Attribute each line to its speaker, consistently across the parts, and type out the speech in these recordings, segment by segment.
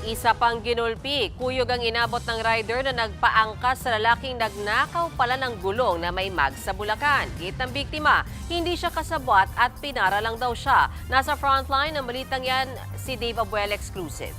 Speaker 1: Isa pang ginulpi, kuyog ang inabot ng rider na nagpaangkas sa lalaking nagnakaw pala ng gulong na may mag sa Bulacan. Git ng biktima, hindi siya kasabwat at pinara lang daw siya. Nasa frontline ng balitang yan, si Dave Abuel exclusive.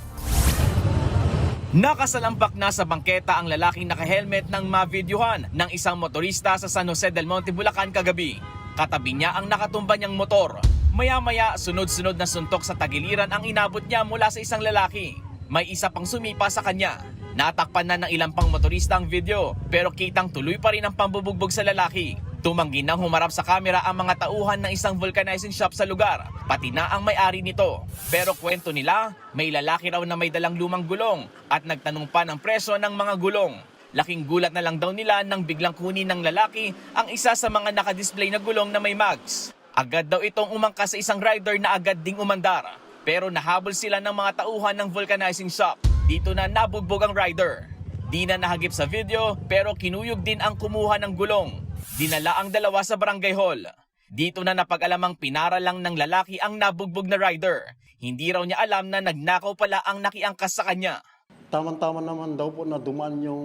Speaker 2: Nakasalampak na sa bangketa ang lalaking nakahelmet ng mavideohan ng isang motorista sa San Jose del Monte, Bulacan kagabi. Katabi niya ang nakatumba niyang motor. Maya-maya, sunod-sunod na suntok sa tagiliran ang inabot niya mula sa isang lalaki. May isa pang sumipa sa kanya. Natakpan na ng ilang pang motorista ang video, pero kitang tuloy pa rin ang pambubugbog sa lalaki. Tumanggi nang humarap sa kamera ang mga tauhan ng isang vulcanizing shop sa lugar, pati na ang may-ari nito. Pero kwento nila, may lalaki raw na may dalang lumang gulong at nagtanong pa ng presyo ng mga gulong. Laking gulat na lang daw nila nang biglang kunin ng lalaki ang isa sa mga nakadisplay na gulong na may mags. Agad daw itong umangkas sa isang rider na agad ding umandar. Pero nahabol sila ng mga tauhan ng vulcanizing shop. Dito na nabugbog ang rider. Di na nahagip sa video pero kinuyog din ang kumuha ng gulong. Dinala ang dalawa sa barangay hall. Dito na napag-alamang pinara lang ng lalaki ang nabugbog na rider. Hindi raw niya alam na nagnakaw pala ang nakiangkas sa kanya.
Speaker 3: Tama-tama naman daw po na dumaan yung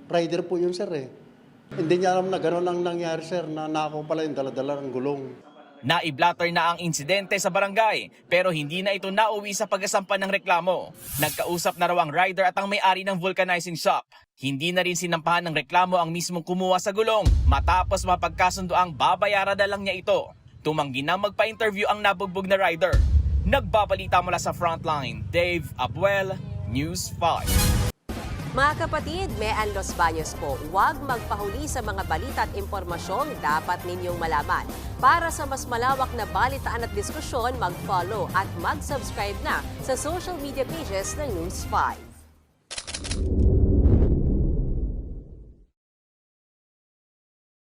Speaker 3: rider po yun, sir eh. Hindi niya alam na gano'n ang nangyari, sir, na nakaw pala yung dala-dala ng gulong.
Speaker 2: Naiblatter na ang insidente sa barangay pero hindi na ito nauwi sa pagkasampa ng reklamo. Nagkausap na raw ang rider at ang may-ari ng vulcanizing shop. Hindi na rin sinampahan ng reklamo ang mismong kumuha sa gulong matapos mapagkasundo ang babayaran na lang niya ito. Tumanggi na magpa-interview ang nabugbog na rider. Nagbabalita mula sa Frontline, Dave Abuel, News 5.
Speaker 1: Mga kapatid, Mean Los Baños po, huwag magpahuli sa mga balita at impormasyong dapat ninyong malaman. Para sa mas malawak na balitaan at diskusyon, mag-follow at mag-subscribe na sa social media pages ng News 5.